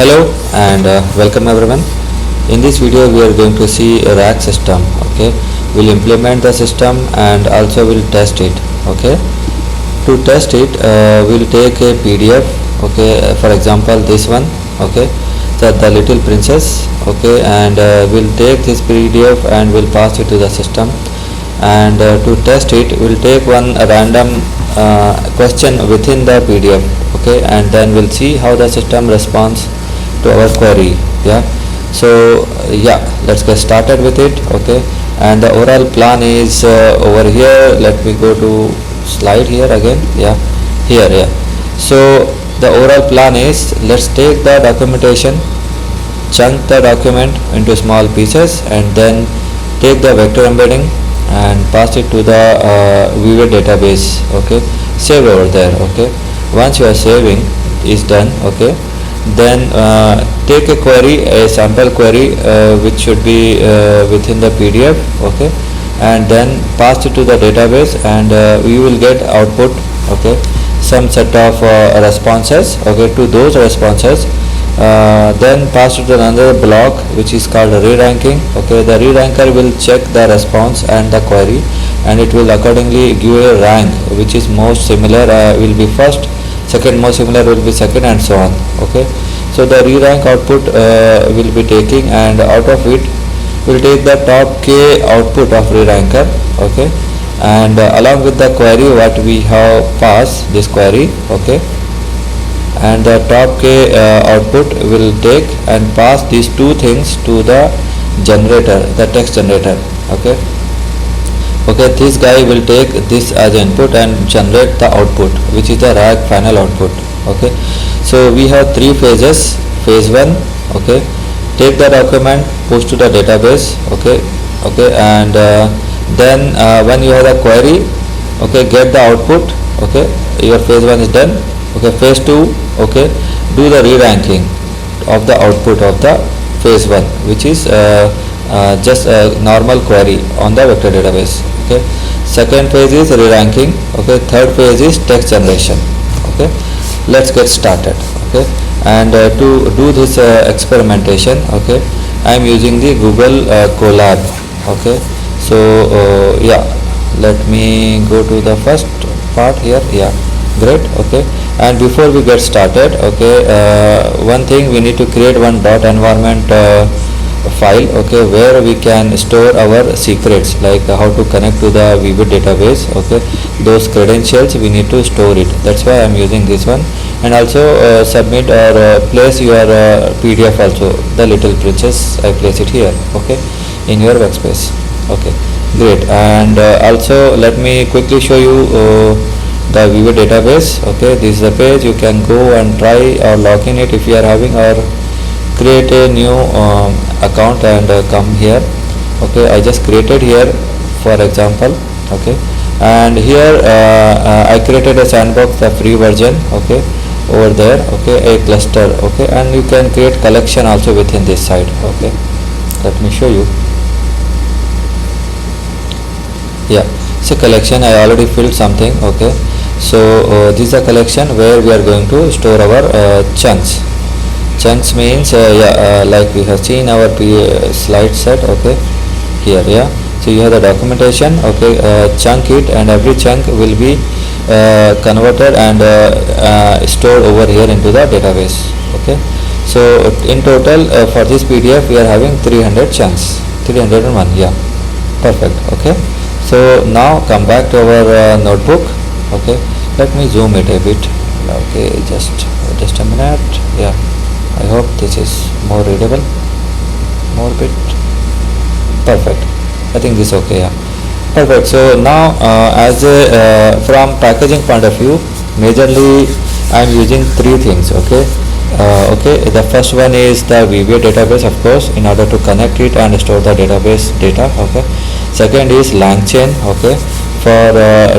Hello and welcome everyone. In this video we are going to see a rack system. Okay, we'll implement the system and also we'll test it. Okay, to test it we'll take a PDF. Okay, for example this one. Okay, the little princess. Okay, and we'll take this PDF and we'll pass it to the system. And to test it we'll take one random question within the PDF. Okay, and then we'll see how the system responds to our query. Yeah, so yeah, let's get started with it. Okay, and the overall plan is over here. Let me go to slide here again. Yeah, here. Yeah, so the overall plan is, let's take the documentation, chunk the document into small pieces, and then take the vector embedding and pass it to the Vivid database. Okay, save over there. Okay, once you are saving is done. Okay, then take a query, a sample query which should be within the PDF. Okay, and then pass it to the database, and we will get output. Okay, some set of responses. Okay, to those responses then pass it to another block which is called re-ranking. Okay, the re-ranker will check the response and the query, and it will accordingly give a rank which is most similar will be first, second most similar will be second, and so on. Okay, so the re-rank output will be taking, and out of it will take the top k output of re-ranker. Okay, and along with the query what we have passed this query. Okay, and the top k output will take and pass these two things to the generator, the text generator. Okay, okay, this guy will take this as input and generate the output which is the rack final output. Okay, so we have three phases. Phase 1, okay, take the document, push to the database. Okay, okay, and then when you have the query, okay, get the output. Okay, your phase 1 is done. Okay, phase 2, okay, do the re-ranking of the output of the phase 1 which is just a normal query on the vector database. Okay, second phase is re-ranking. Okay, third phase is text generation. Okay, let's get started. Okay, and to do this experimentation, okay, I am using the Google Colab. Okay, so yeah, let me go to the first part here. Yeah, great. Okay, and before we get started, okay, one thing, we need to create one dot environment file. Okay, where we can store our secrets, like how to connect to the Vivid database. Okay, those credentials we need to store it. That's why I'm using this one. And also submit or place your PDF also, the little princess, I place it here. Okay, in your workspace. Okay, great. And also let me quickly show you the Vivid database. Okay, this is the page. You can go and try or log in it if you are having, or create a new account and come here. Okay, I just created here for example. Okay, and here I created a sandbox, the free version. Okay, over there. Okay, a cluster. Okay, and you can create collection also within this side. Okay, let me show you. Yeah, so collection I already filled something. Okay, so this is a collection where we are going to store our chunks. Chunks means like we have seen our slide set. Okay, here. Yeah, so you have the documentation. Okay, chunk it, and every chunk will be converted and stored over here into the database. Okay, so in total for this PDF we are having 300 chunks, 301. Yeah, perfect. Okay, so now come back to our notebook. Okay, let me zoom it a bit. Okay, just a minute. Yeah, I hope this is more readable, more bit. Perfect, I think this is okay. Yeah, perfect. So now as a from packaging point of view, majorly I am using three things. Okay, okay, the first one is the Vivid database, of course, in order to connect it and store the database data. Okay, second is LangChain. Okay, for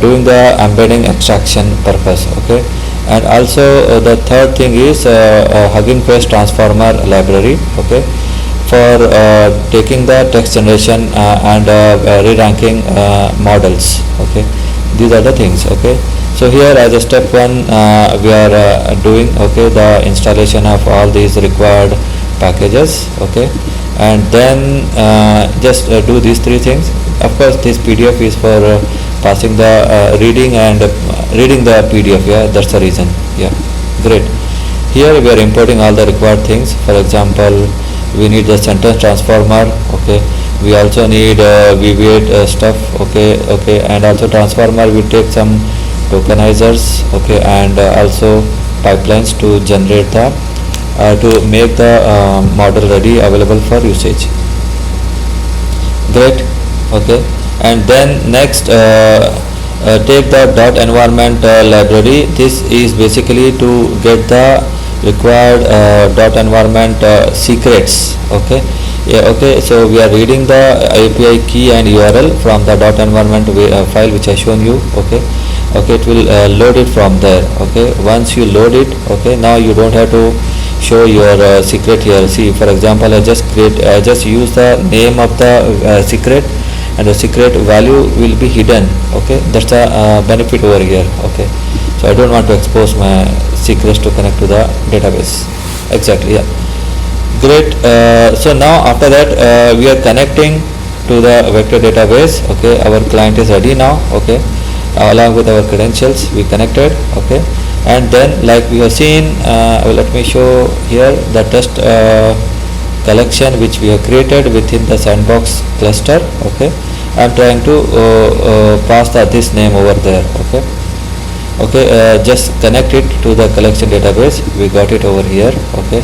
doing the embedding extraction purpose. Okay, and also the third thing is Hugging Face transformer library. Okay, for taking the text generation and re-ranking models. Okay, these are the things. Okay, So here as a step one, we are doing, okay, the installation of all these required packages, okay, and then just do these three things. Of course this PDF is for passing the reading and reading the PDF, yeah, that's the reason. Yeah, great. Here we are importing all the required things. For example, we need the sentence transformer, okay, we also need VB8 stuff, okay, and also transformer we take some tokenizers, okay, and also pipelines to generate the to make the model ready available for usage. Great, okay, and then next take the dot environment library. This is basically to get the required dot environment secrets, okay. Yeah, okay, so we are reading the API key and URL from the dot environment file which I shown you, okay. Okay, it will load it from there, okay. Once you load it, okay, now you don't have to show your secret here. See, for example, I just use the name of the secret, and the secret value will be hidden, okay. That's the benefit over here, okay. So I don't want to expose my secrets to connect to the database. Exactly, yeah. Great. So now after that we are connecting to the vector database, okay. Our client is ready now, okay. Along with our credentials we connected, okay, and then like we have seen, let me show here the test collection which we have created within the sandbox cluster, okay. I'm trying to pass this name over there, okay. Okay, just connect it to the collection database. We got it over here, okay,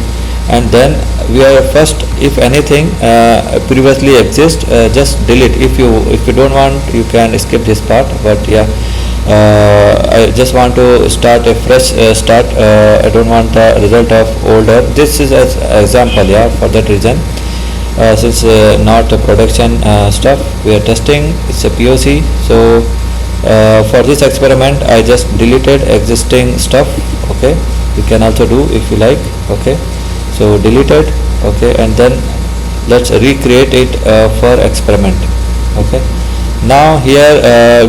and then we are first, if anything previously exists, just delete. If you don't want, you can skip this part, but yeah, I just want to start a fresh start. I don't want the result of older. This is as example, yeah, for that reason, since not a production stuff, we are testing, it's a POC. So for this experiment I just deleted existing stuff, okay. You can also do if you like, okay. So deleted, okay, and then let's recreate it for experiment, okay. Now here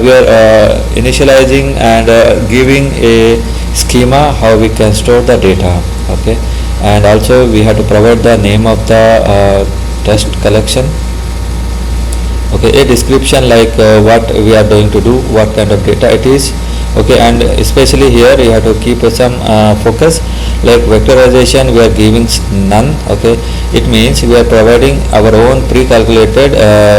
we are initializing and giving a schema how we can store the data, okay, and also we have to provide the name of the test collection, okay, a description like what we are going to do, what kind of data it is, okay, and especially here you have to keep some focus, like vectorization we are giving none, okay. It means we are providing our own pre-calculated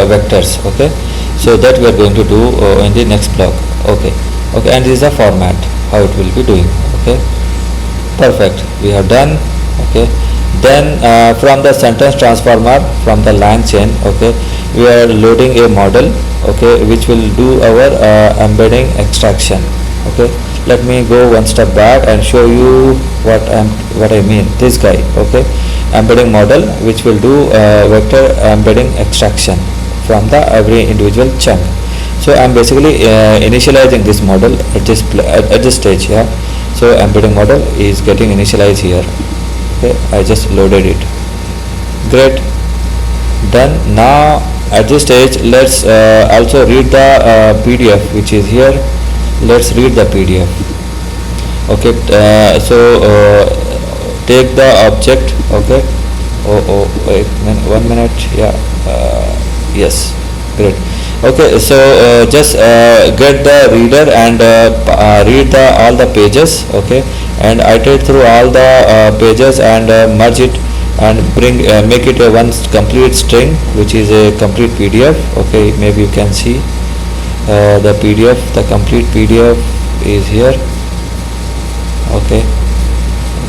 vectors, okay. So that we are going to do in the next block, okay. Okay, and this is the format how it will be doing, okay. Perfect, we have done, okay. Then from the sentence transformer, from the lang chain, okay, we are loading a model, okay, which will do our embedding extraction, okay. Let me go one step back and show you what I mean. This guy, okay, embedding model which will do vector embedding extraction from the every individual chunk. So I'm basically initializing this model at this stage, yeah. So embedding model is getting initialized here, okay. I just loaded it. Great, done. Now at this stage let's also read the PDF which is here. Let's read the PDF, okay. Take the object, okay. Wait, 1 minute, yeah. Yes, great, okay. So just get the reader and read all the pages, okay, and iterate through all the pages and merge it and make it a one complete string which is a complete PDF, okay. Maybe you can see the PDF, the complete PDF is here, okay.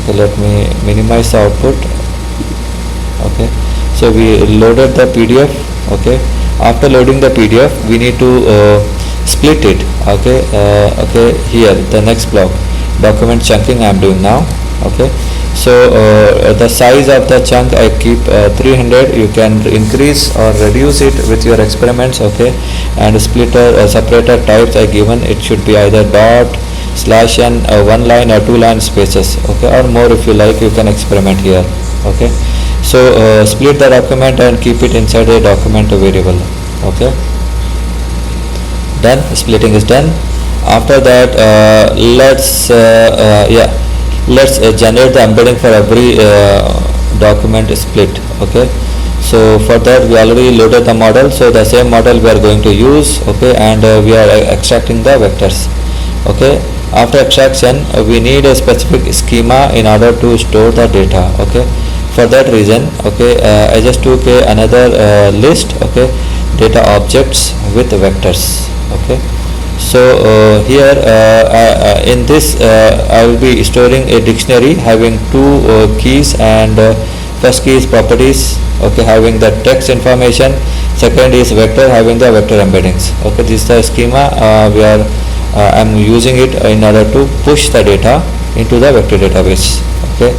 Okay, let me minimize the output, okay. So we loaded the PDF, okay. After loading the PDF we need to split it, okay. Okay, here the next block, document chunking I am doing now, okay. So the size of the chunk I keep 300. You can increase or reduce it with your experiments, okay. And splitter separator types I given, it should be either dot, slash n, one line or two line spaces, okay, or more if you like. You can experiment here, okay. So split the document and keep it inside a document variable, okay. Done, splitting is done. After that, let's generate the embedding for every document split. Okay, so for that we already loaded the model, so the same model we are going to use. Okay, and we are extracting the vectors. Okay, after extraction we need a specific schema in order to store the data. Okay, for that reason, okay, I just took another list. Okay, data objects with vectors. Okay, so here in this I will be storing a dictionary having two keys, and first key is properties, okay, having the text information. Second is vector, having the vector embeddings. Okay, this is the schema I'm using it in order to push the data into the vector database. Okay,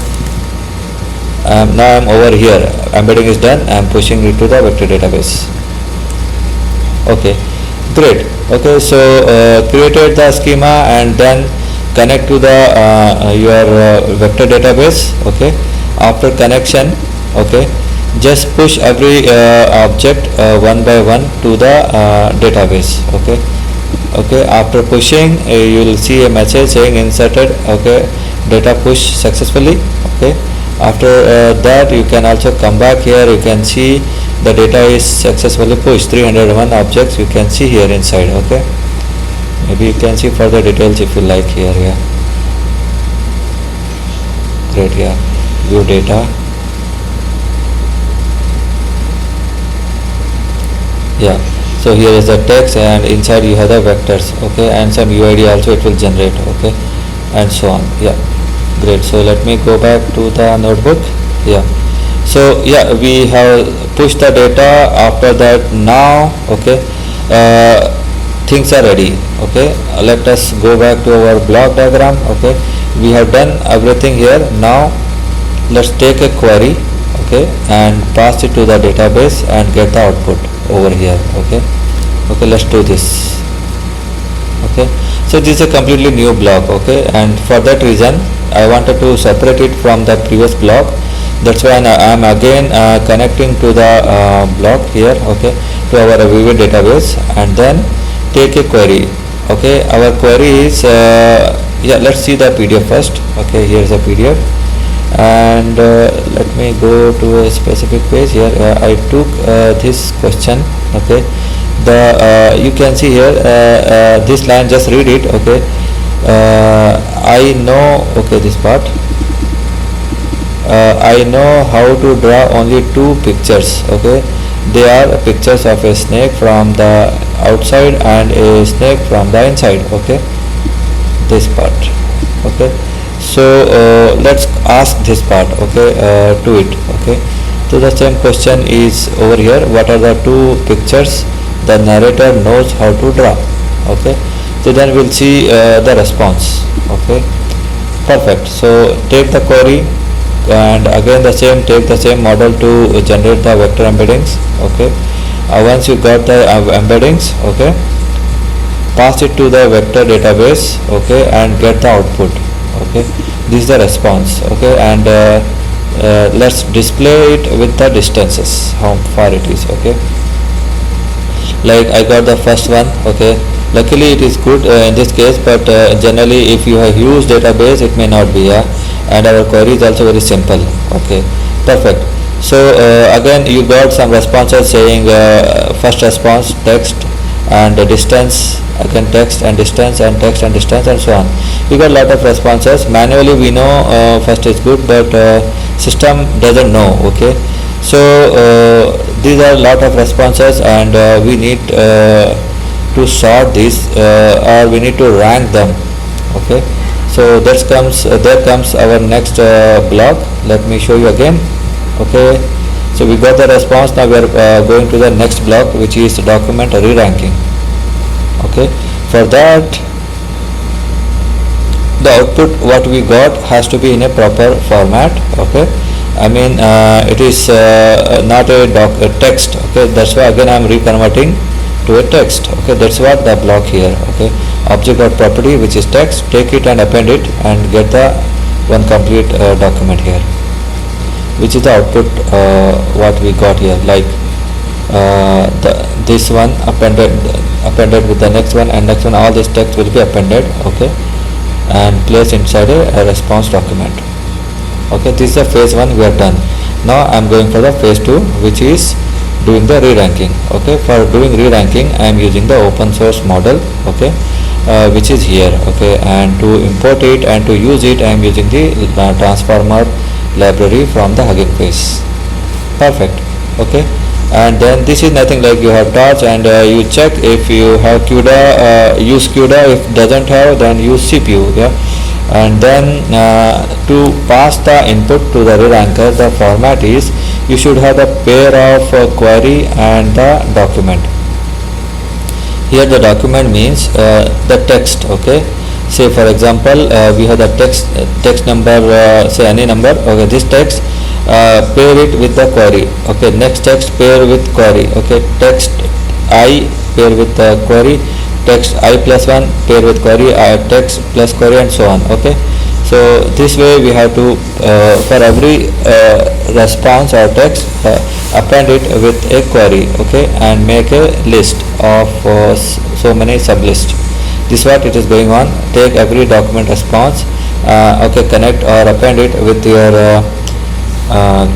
now I'm over here, embedding is done, I'm pushing it to the vector database. Okay, great. Okay, so created the schema and then connect to the your vector database. Okay, after connection, okay, just push every object one by one to the database. Okay, okay, after pushing you will see a message saying inserted. Okay, data push successfully. Okay, after that you can also come back here, you can see the data is successfully pushed. 301 objects you can see here inside. Okay, maybe you can see further details if you like here. Yeah, great. Yeah, view data. Yeah, so here is the text and inside you have the vectors. Okay, and some UID also it will generate. Okay, and so on. Yeah, great. So let me go back to the notebook. Yeah, so yeah, we have pushed the data. After that, now, okay, things are ready. Okay, let us go back to our block diagram. Okay, we have done everything here. Now let's take a query, okay, and pass it to the database and get the output over here. Okay, okay, let's do this. Okay, so this is a completely new block. Okay, and for that reason I wanted to separate it from the previous block. That's why I am again connecting to the block here. Okay, to our Vivid database, and then take a query. Okay, our query is yeah, let's see the PDF first. Okay, here's a PDF, and let me go to a specific page here. I took this question. Okay, the you can see here this line, just read it. Okay, I know, okay, this part, I know how to draw only two pictures. Okay, they are pictures of a snake from the outside and a snake from the inside. Okay, this part. Okay, so let's ask this part. Okay, to it. Okay, so the same question is over here. What are the two pictures the narrator knows how to draw? Okay, so then we'll see the response. Okay, perfect. So take the query, and again the same, take the same model to generate the vector embeddings. Okay, once you got the embeddings, okay, pass it to the vector database. Okay, and get the output. Okay, this is the response. Okay, and let's display it with the distances, how far it is. Okay, like I got the first one. Okay, luckily it is good in this case, but generally if you have huge database it may not be. Yeah, and our query is also very simple. Okay, perfect. So again you got some responses saying first response text and distance, again text and distance and text and distance, and so on. We got a lot of responses. Manually we know first is good, but system doesn't know. Okay, so these are a lot of responses, and we need to sort these, or we need to rank them. Okay, so there comes our next block. Let me show you again. Okay, so we got the response. Now we are going to the next block, which is document re-ranking. Okay, for that the output what we got has to be in a proper format. Okay, I mean it is not a text. Okay, that's why again I am reconverting to a text. Okay, that's what the block here. Okay, object.property, which is text, take it and append it and get the one complete document here, which is the output what we got here. Like this one appended with the next one, and next one, all this text will be appended, okay, and placed inside a response document. Okay, this is the phase 1 we are done. Now I am going for the phase 2, which is doing the re-ranking. Okay, for doing re-ranking I am using the open source model, okay, which is here, okay, and to import it and to use it I am using the transformer library from the Hugging Face. Perfect. Okay, and then this is nothing like you have torch, and you check if you have CUDA, use CUDA. If doesn't have, then use CPU. Yeah, and then to pass the input to the re-ranker, the format is you should have the pair of query and the document. Here the document means the text. Okay, say for example we have the text number, say any number. Okay, this text, pair it with the query. Okay, next text pair with query. Okay, text I pair with the query, text I plus 1 pair with query, text plus query, and so on. Okay, so this way we have to for every response or text append it with a query, okay, and make a list of so many sublists. This is what it is going on. Take every document response, okay, connect or append it with your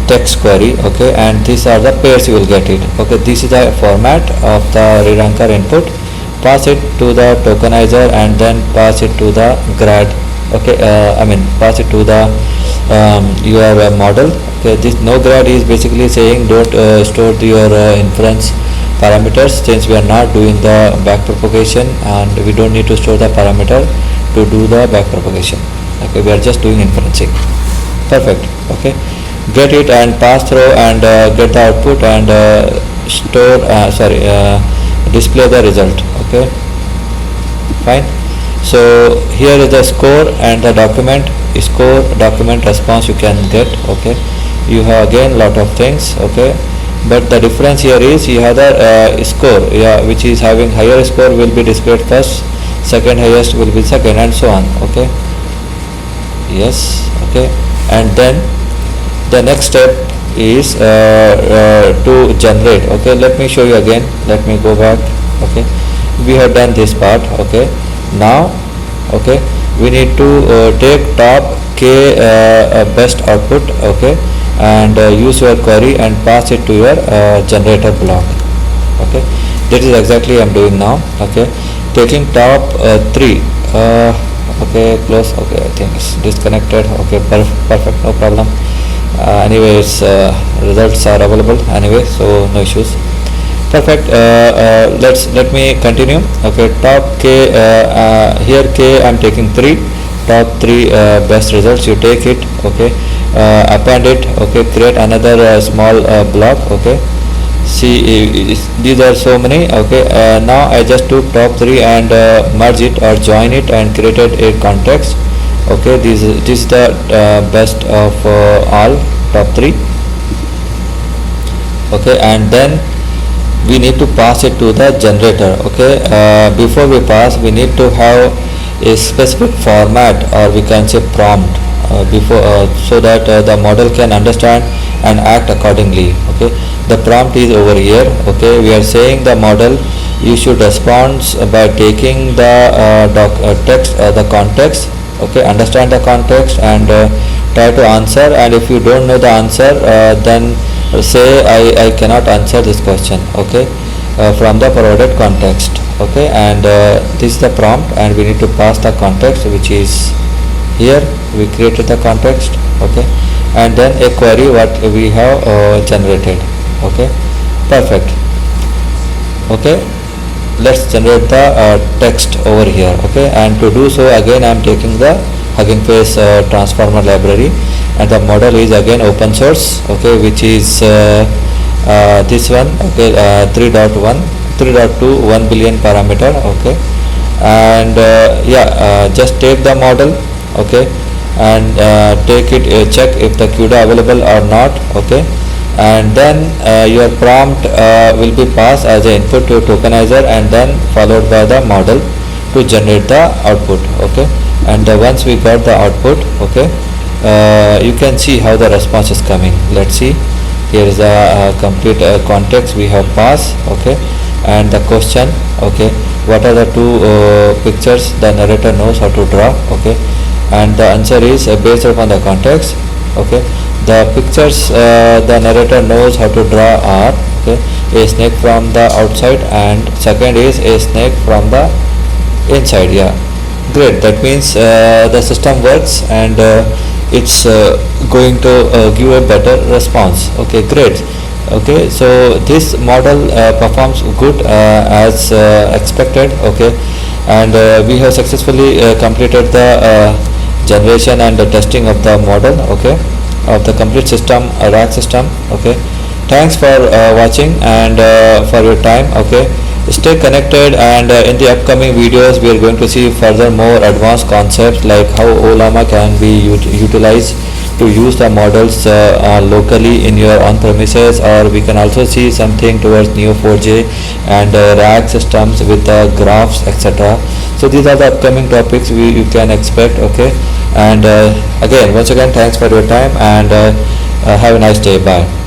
text query, okay, and these are the pairs you will get it. Okay, this is the format of the re-ranker input. Pass it to the tokenizer and then pass it to the grad. Okay, pass it to the your model. Okay, this no grad is basically saying don't store your inference parameters, since we are not doing the backpropagation and we don't need to store the parameter to do the backpropagation. Okay, we are just doing inferencing. Perfect. Okay, get it and pass through and get the output and display the result. Okay, fine. So here is the score and the document response you can get. Okay, you have again lot of things. Okay, but the difference here is you have the score, yeah, which is having higher score will be displayed first, second highest will be second, and so on. Okay, yes. Okay, and then the next step is to generate. Okay, let me show you again. Let me go back. Okay, we have done this part. Okay, now, okay, we need to take top k best output. Okay, and use your query and pass it to your generator block. Okay, that is exactly I am doing now. Okay, taking top 3. Okay, close. Okay, I think it's disconnected. Okay, perfect, no problem. Anyways, results are available anyway, so no issues. Perfect. Let me continue. Okay, top k, here k I'm taking 3, top 3 best results. You take it. Okay, append it. Okay, create another small block. Okay, see, these are so many. Okay, now I just took top 3 and merge it or join it and created a context. Okay, this is the best of all, top 3. Okay, and then we need to pass it to the generator. Okay, before we pass, we need to have a specific format, or we can say prompt, before so that the model can understand and act accordingly. Okay, the prompt is over here. Okay, we are saying the model you should respond by taking the text, the context. Okay, understand the context and try to answer, and if you don't know the answer, then say I cannot answer this question. Okay, from the provided context. Okay, and this is the prompt, and we need to pass the context, which is here. We created the context. Okay, and then a query what we have generated. Okay, perfect. Okay, let's generate the text over here. Okay, and to do so, again I am taking the Hugging Face transformer library, and the model is again open source. Okay, which is this one. Okay, 3.1 3.2 1 billion parameter. Okay, and just take the model. Okay, and take it, check if the CUDA available or not. Okay, and then your prompt will be passed as an input to tokenizer, and then followed by the model to generate the output. Okay, and once we got the output, okay, you can see how the response is coming. Let's see. here is a complete context we have passed, okay, and the question, okay, what are the two pictures the narrator knows how to draw, okay, and the answer is based upon the context, okay. The pictures the narrator knows how to draw are, okay, a snake from the outside and second is a snake from the inside. Yeah, great. That means the system works and it's going to give a better response. Okay, great. Okay, so this model performs good as expected, okay, and we have successfully completed the generation and the testing of the model, okay, of the complete system, RAG system, okay. Thanks for watching and for your time, okay. Stay connected and in the upcoming videos we are going to see further more advanced concepts like how Ollama can be utilized to use the models locally in your on premises, or we can also see something towards Neo4j and RAG systems with graphs, etc. So these are the upcoming topics you can expect, okay. And again, once again, thanks for your time and have a nice day. Bye.